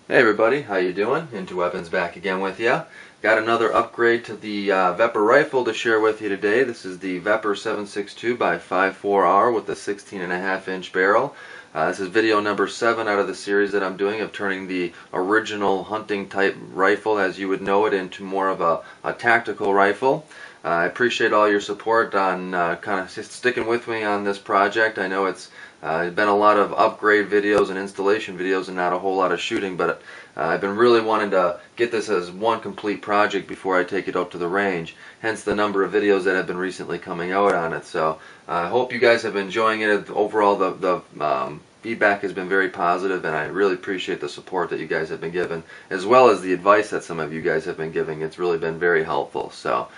Hey everybody, how you doing? IntoWeapons back again with you. Got another upgrade to the VEPR rifle to share with you today. This is the VEPR 7.62 by 5.4R with a 16.5-inch barrel. This is video number 7 out of the series that I'm doing of turning the original hunting type rifle as you would know it into more of a tactical rifle. I appreciate all your support on kind of sticking with me on this project. I know it's been a lot of upgrade videos and installation videos and not a whole lot of shooting, but I've been really wanting to get this as one complete project before I take it out to the range, hence the number of videos that have been recently coming out on it. So I hope you guys have been enjoying it. Overall, the feedback has been very positive, and I really appreciate the support that you guys have been giving, as well as the advice that some of you guys have been giving. It's really been very helpful. So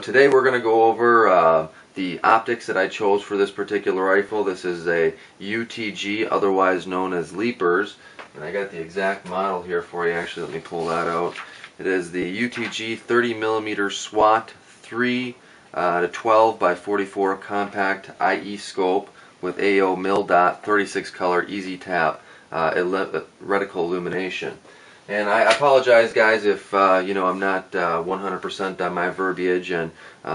today we're going to go over the optics that I chose for this particular rifle. This is a UTG, otherwise known as Leapers, and I got the exact model here for you. Actually, let me pull that out. It is the UTG 30mm SWAT 3 to 12 by 44 compact IE scope with AO mil dot 36 color easy tap reticle illumination. And I apologize, guys, if you know, I'm not 100% on my verbiage and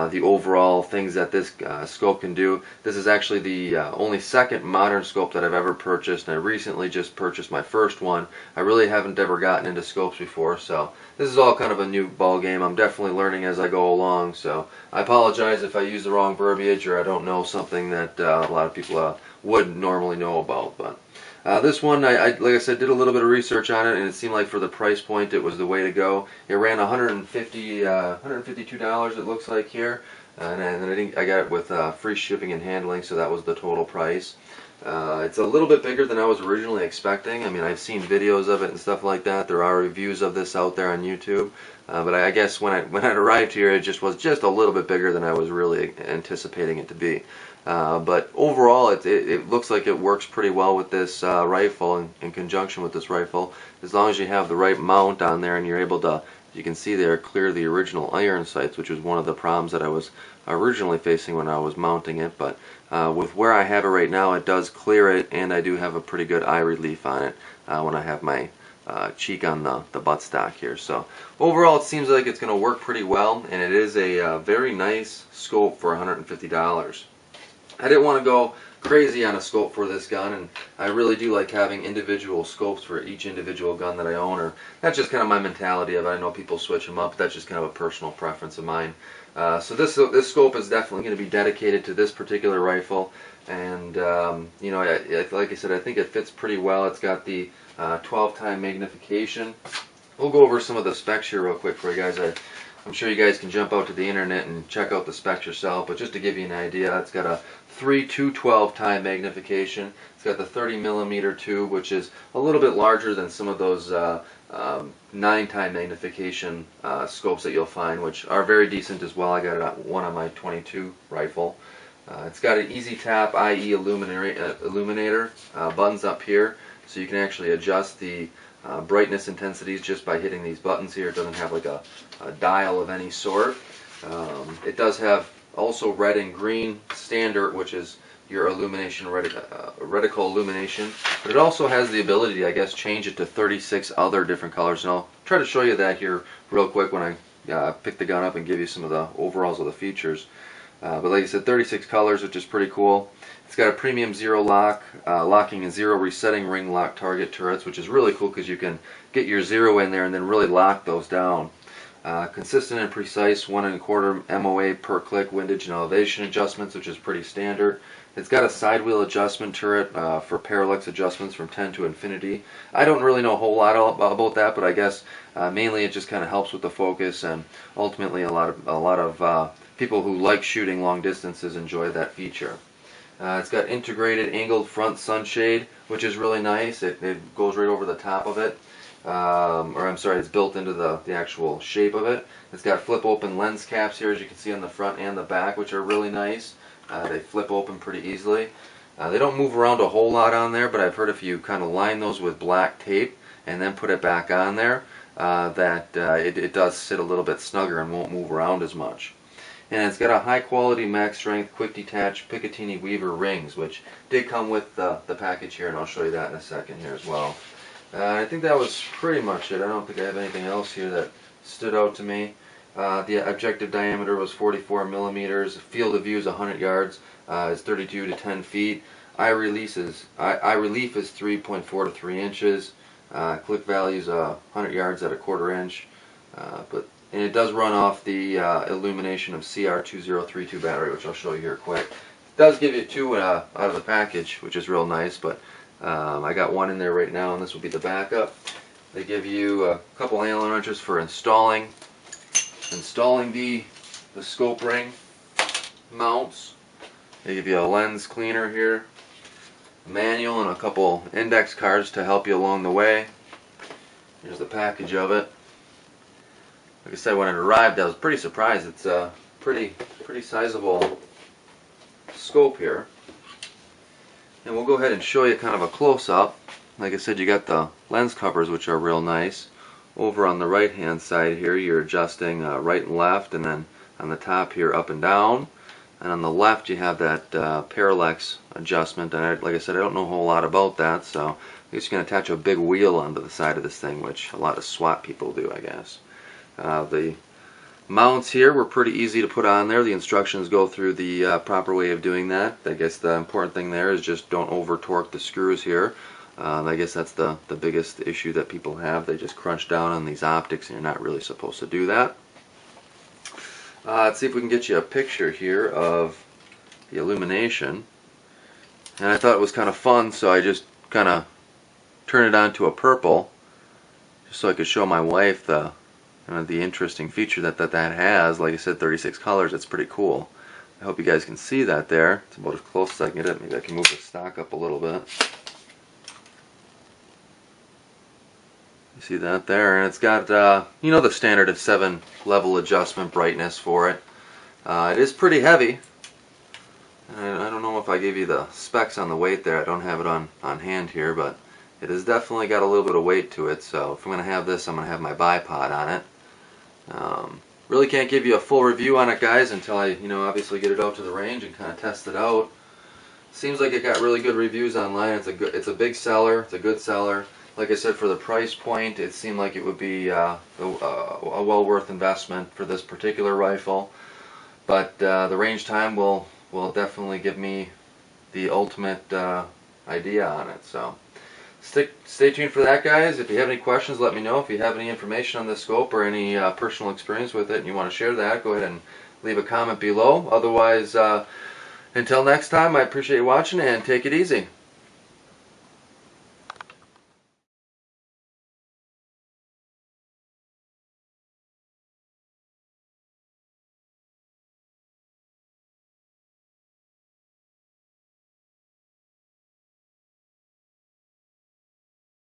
the overall things that this scope can do. This is actually the only second modern scope that I've ever purchased, and I recently just purchased my first one. I really haven't ever gotten into scopes before, so this is all kind of a new ball game. I'm definitely learning as I go along, so I apologize if I use the wrong verbiage or I don't know something that a lot of people would normally know about. But this one, like I said, did a little bit of research on it, and it seemed like for the price point it was the way to go. It ran $152 it looks like here, and I got it with free shipping and handling, so that was the total price. It's a little bit bigger than I was originally expecting. I mean, I've seen videos of it and stuff like that. There are reviews of this out there on YouTube, but I guess when it arrived here, it just was just a little bit bigger than I was really anticipating it to be. But overall, it looks like it works pretty well with this rifle in conjunction with this rifle, as long as you have the right mount on there and you're able to, you can see there, clear the original iron sights, which was one of the problems that I was originally facing when I was mounting it. But with where I have it right now, it does clear it, and I do have a pretty good eye relief on it when I have my cheek on the buttstock here. So overall, it seems like it's going to work pretty well, and it is a very nice scope for $150. I didn't want to go crazy on a scope for this gun, and I really do like having individual scopes for each individual gun that I own. Or that's just kind of my mentality of it. I know people switch them up, but that's just kind of a personal preference of mine. So this scope is definitely going to be dedicated to this particular rifle, and you know, like I said, I think it fits pretty well. It's got the 12-time magnification. We'll go over some of the specs here real quick for you guys. I'm sure you guys can jump out to the internet and check out the specs yourself, but just to give you an idea, it's got a 3 to 12-time magnification. It's got the 30mm tube, which is a little bit larger than some of those 9-time magnification scopes that you'll find, which are very decent as well. I got one on my 22 rifle. It's got an easy tap IE illuminator buttons up here, so you can actually adjust the brightness intensities just by hitting these buttons here. It doesn't have like a dial of any sort. It does have also red and green standard, which is your illumination, reticle illumination, but it also has the ability to, I guess, change it to 36 other different colors, and I'll try to show you that here real quick when I pick the gun up and give you some of the overalls of the features. But like I said, 36 colors, which is pretty cool. It's got a premium zero lock, locking and zero resetting ring lock target turrets, which is really cool because you can get your zero in there and then really lock those down. Consistent and precise 1 1/4 MOA per click windage and elevation adjustments, which is pretty standard. It's got a side wheel adjustment turret for parallax adjustments from 10 to infinity. I don't really know a whole lot about that, but I guess mainly it just kind of helps with the focus, and ultimately a lot of people who like shooting long distances enjoy that feature. It's got integrated angled front sunshade, which is really nice. It goes right over the top of it. Or I'm sorry, it's built into the actual shape of it. It's got flip open lens caps here, as you can see on the front and the back, which are really nice. They flip open pretty easily. They don't move around a whole lot on there, but I've heard if you kind of line those with black tape and then put it back on there, it does sit a little bit snugger and won't move around as much. And it's got a high quality max strength quick detach Picatinny Weaver rings, which did come with the package here, and I'll show you that in a second here as well. I think that was pretty much it. I don't think I have anything else here that stood out to me. The objective diameter was 44 millimeters. Field of view is 100 yards. It's 32 to 10 feet. Eye relief is 3.4 to 3 inches. Click value is 100 yards at a quarter inch. And it does run off the Illumination of CR2032 battery, which I'll show you here quick. It does give you two out of the package, which is real nice, but I got one in there right now, and this will be the backup. They give you a couple Allen wrenches for installing the scope ring mounts. They give you a lens cleaner here, a manual, and a couple index cards to help you along the way. Here's the package of it. Like I said, when it arrived, I was pretty surprised. It's a pretty sizable scope here. And we'll go ahead and show you kind of a close-up. Like I said, you got the lens covers, which are real nice. Over on the right-hand side here, you're adjusting right and left, and then on the top here, up and down. And on the left, you have that parallax adjustment. And like I said, I don't know a whole lot about that, so I guess you can attach a big wheel onto the side of this thing, which a lot of SWAT people do, I guess. The mounts here were pretty easy to put on there. The instructions go through the proper way of doing that. I guess the important thing there is just don't over torque the screws here. I guess that's the biggest issue that people have. They just crunch down on these optics, and you're not really supposed to do that. Let's see if we can get you a picture here of the Illumination. And I thought it was kind of fun, so I just kind of turned it on to a purple, just so I could show my wife the interesting feature that has. Like I said, 36 colors. It's pretty cool. I hope you guys can see that there. It's about as close as I can get it. Maybe I can move the stock up a little bit. You see that there? And it's got, you know, the standard of 7-level adjustment brightness for it. It is pretty heavy. And I don't know if I gave you the specs on the weight there. I don't have it on hand here, but it has definitely got a little bit of weight to it. So if I'm going to have this, I'm going to have my bipod on it. Really can't give you a full review on it, guys, until I, obviously get it out to the range and kind of test it out. Seems like it got really good reviews online. It's a big seller. It's a good seller. Like I said, for the price point, it seemed like it would be a well worth investment for this particular rifle. But the range time will definitely give me the ultimate idea on it. So stay tuned for that, guys. If you have any questions, let me know. If you have any information on this scope or any personal experience with it and you want to share that, go ahead and leave a comment below. Otherwise, until next time, I appreciate you watching, and take it easy.